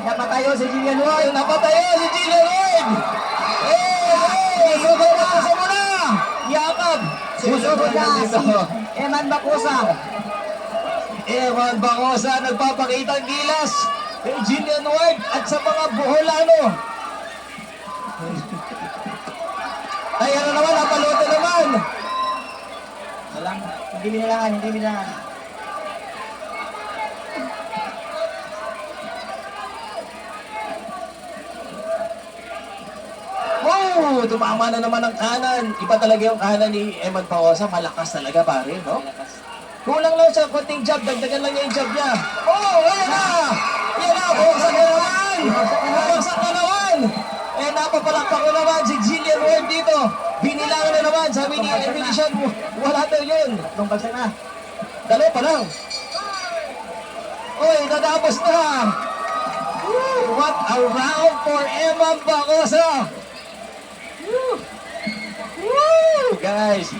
napatayo si Jillian Ward. Napatayo si Jillian Ward! Suso mo na! Yakap! Susunod na si Eman Bacosa. Eman Bacosa nagpapakita ang gilas kay Jillian Ward at sa mga Buholano. Ay, ano naman, napaluto naman. Walang, hindi binilangan, hindi binilangan. Wow! Tumama na naman ang kanan. Iba talaga yung kanan ni Eman Bacosa. Malakas talaga, pare, no? Kulang lang sa konting jab. Dagdagan lang niya yung jab niya. Oh, ayan na! Ayan na! Buksan na naman! Buksan na naman! Eh, napapalakpak ko naman si Jillian Ward dito. Binilangan na naman. Sabi ni Emilician, wala daw yun. Tatlong bagsak na. Dalawa pa lang. Uy, natapos na! What a round for Eman Bacosa! Guys,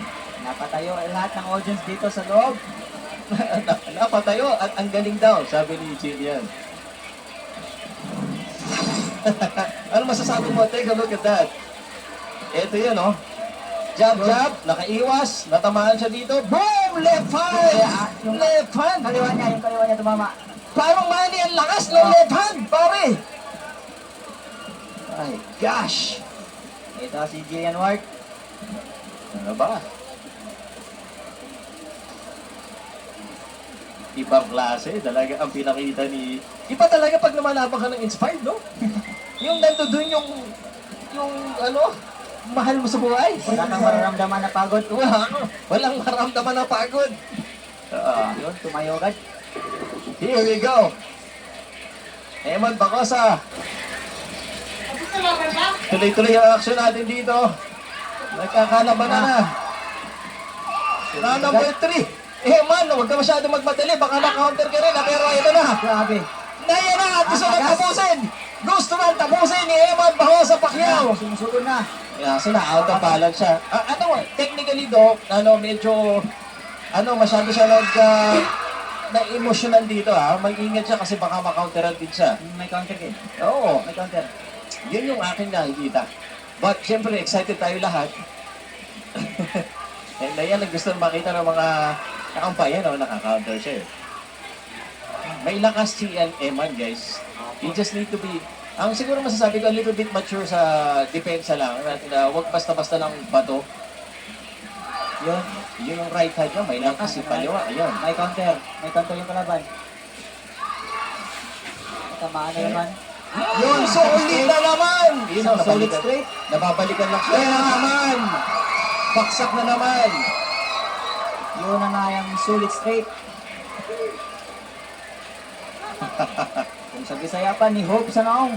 Napatayo lahat ng audience dito sa loob. napatayo at ang galing daw, sabi ni Jillian. Ano masasabi mo? Take a look at that. Ito yun, oh. Jab, jab, nakaiwas, natamaan siya dito. Boom! Left hand! Left hand! Yung kaliwa niya tumama. Parang mani ang lakas ng left hand, pare! My gosh! Ito si Jillian Ward. Ano ba? Ibang klase, talaga ang pinakita ni... Iba talaga pag lumalaban ka ng inspired, no? Yung nandoon yung ano, mahal mo sa buhay. Wala kang mararamdaman na pagod. Walang maramdaman na pagod. Yun, tumayo agad. Here we go. Eman Bacosa. Tuloy-tuloy ang action natin dito. Nagkakalaban na. Round number 3. Eman, huwag ka masyado magmadali. Baka na-counter ka rin. Pero ito na. Grabe. Naya na. Gusto na tapusin. Gusto na tapusin ni Eman Bacosa Pacquiao. Sumusunod na. Yeah, so na out of balance siya. Technically do, medyo masyado siya na-emotional dito Mag-ingat siya kasi baka ma-counteran din siya. May counter eh. Oo. May counter. Yun yung aking nakikita. But siyempre excited tayo lahat. And ayan, gusto makita ng mga kakambayan, naka-counter siya. May lakas si Eman, guys. You just need to be, ang siguro masasabi ko, a little bit mature sa depensa lang. Huwag basta-basta lang bato. Yun yung right hand niya, may lakas, si Paliwa, ayun. May counter. May counter yung kalaban. Tamaan na naman. Yun, solid na naman! Yun, Solid straight. Nababalikan lang siya. Kaya naman! Baksak na naman! Yun na nga yung solid straight. Kung sa Bisaya pa, ni Hope sa naong.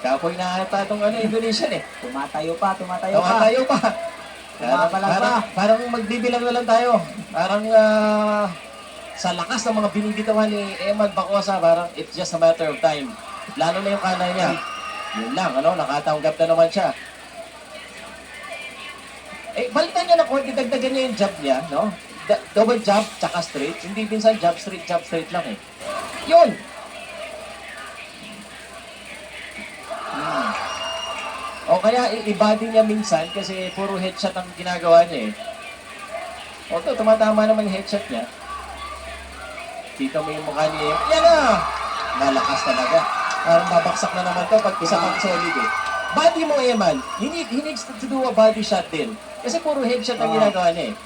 Kapoy na ata itong Indonesian eh. Tumatayo pa. Tumatayo pa. Tumapalag pa. Parang magbibilang na lang tayo. Parang sa lakas ng mga binibitawan ni Eman Bacosa, parang it's just a matter of time. Lalo na yung kanan niya. Yun lang, nakatanggap na naman siya. Balikan niya na konti, dagdagan niya yung jab niya, no? Double jab, tsaka straight. Hindi minsan jab straight lang eh. Yun! O kaya i-body niya minsan kasi puro headshot ang ginagawa niya eh. O ito, tumatama naman yung headshot niya. Kita mo yung mukha niya. Yan na! Nalakas talaga. Parang babaksak na naman to pag isa pang solid eh. Body mo, Eman. He needs to do a body shot din. Kasi puro headshot ang ginagawa niya eh.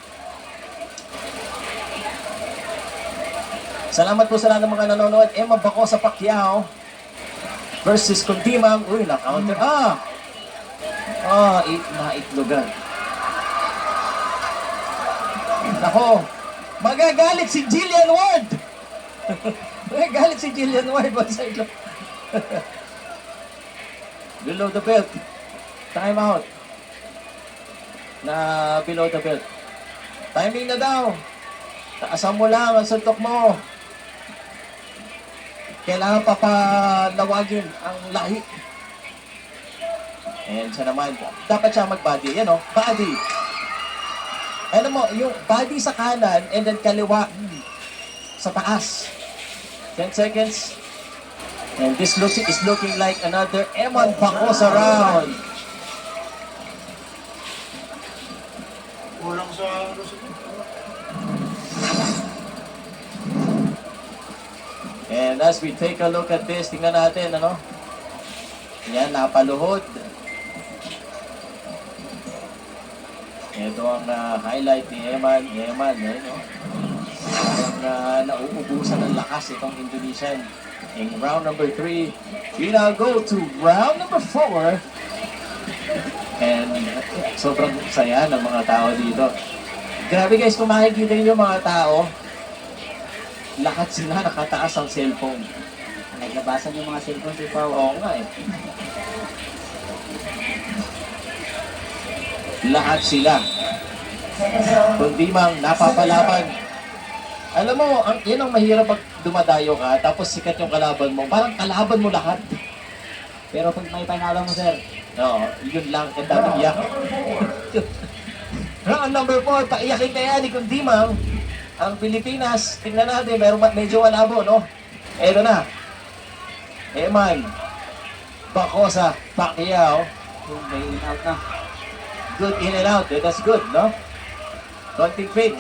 Salamat po sa lahat ng mga nanonood. Eman Bacosa Pacquiao versus Kuntimang. Uy, na-counter. Naitlogan. Nako, magagalit si Jillian Ward. Magagalit si Jillian Ward. Below the belt. Time out. Na below the belt. Timing na daw. Taasan mo lang ang suntok mo. Kailangan papalawagin ang lahi. And siya naman, dapat siya mag-body. Yan body. Alam mo, yung body sa kanan and then kaliwa sa taas. 10 seconds. And this is looking like another Eman Bacosa round. Kulang sa ano sa And as we take a look at this, tingnan natin, ano? Yan, napaluhod. Ito ang highlight ni Eman. Eman, no? Parang nauubusan ng lakas itong Indonesian. In round number 3, we now go to round number 4. And sobrang saya ng mga tao dito. Grabe guys, kung makikita niyo mga tao, lahat sila nakataas ang cellphone. Naglabasan yung mga cellphone si Pao. Oo nga eh. Lahat sila. Kundi mang napapalaban. Alam mo, yan ang mahirap pag dumadayo ka, tapos sikat yung kalaban mo. Parang kalaban mo lahat. Pero pag may panalo mo, sir, Oo, yun lang. Ang dami iyak. Round number 4, paiyakin kaya ni Kundimang ang Pilipinas. Tingnan natin, medyo malabo, no? Eto na. Eman, Bacosa, Pacquiao. yung may in-out na. Good in and out. That's good, no? Konting fake.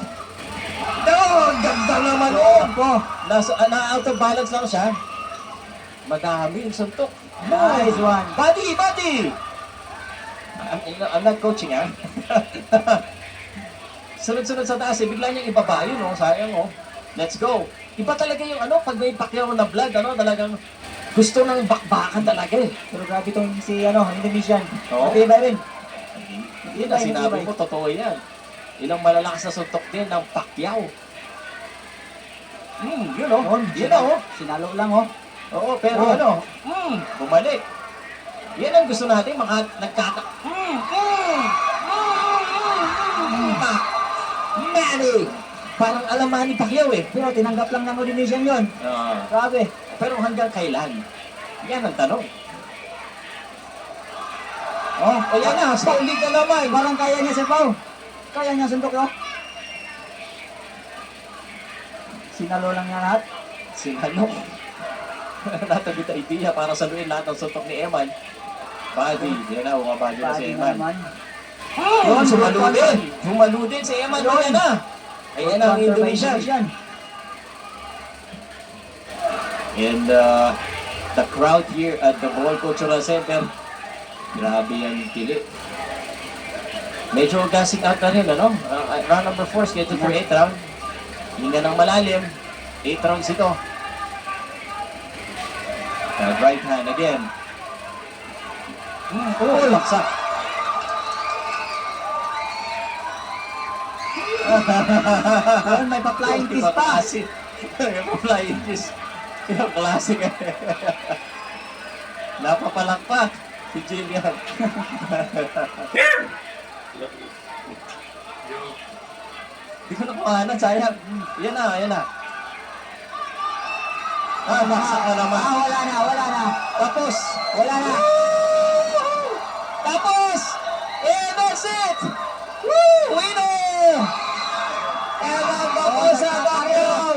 No! Ganda naman, oh! Na-out of balance lang siya. Madami yung suntok. Nice one. Buddy! I'm not coaching, ha? Sunod-sunod sa taas, bigla niyang ibaba yun, oh. Sayang, oh. Let's go. Iba talaga yung pag may Pacquiao na vlog, talagang gusto ng bakbakan talaga, eh. Pero grabe itong si Indonesian. Oo. Okay ba rin? Yun ang sinabi mo, totoo yan. Ilang malalakas na suntok din ng Pacquiao. Yun, oh. Yun, oh. Sinalo lang, oh. Oo, pero bumalik. Yan ang gusto natin, mga Manny! Parang alam Manny Pacquiao, eh. Pero tinanggap lang ng Indonesian yun. Grabe. Pero hanggang kailan? Yan ang tanong. Oh, O yan na, paulit na naman. parang kaya niya si Pao. Kaya niya suntok, oh. Sinalo lang niya lahat. Sinanong. Natagit ang idea para saluin lahat ng suntok ni Eman. Body, yan na, bumabadi na si Pati na Eman. naman. Yun, sumalo din si Eman. Ayan na. Ayan ang Indonesian. And the crowd here at the Bohol Cultural Center, grabe yan kili. Medyo gassing out na rin, ano? Round number 4, scheduled for 8 round. Hinga ng malalim. 8 rounds ito. Right hand again. Baksak. Ayun, may pa-flying kiss pa. May pa-flying kiss. Yung classic. Napapalakpak si Jillian. Di ko nakuhanan, sayang. Yan na. Baksak na naman. Wala na. Tapos. Wala na. Tapos. That's it. Woo! Winner! Eman Bacosa Pacquiao!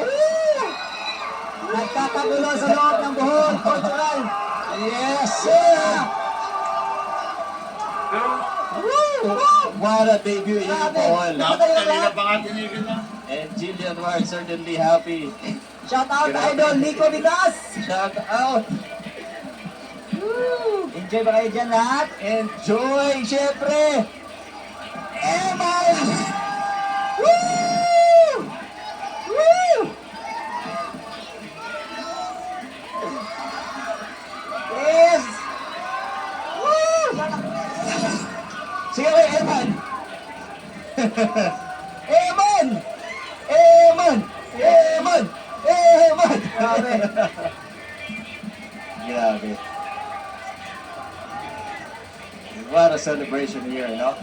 Nagkakagulo sa loob ng Bohol Cultural. Yes, sir! Woo! What a debut in Bohol. dapat kanina pa nga tinigil na. And Jillian Ward certainly happy. Shout out Idol Nico Vitas. Shout out! Enjoy ba kayo dyan lahat? Enjoy, syempre! Eman! Woo! Woo! Yes! Woo! Sige, Eman! Eman! Grabe. Grabe. What a celebration here, no?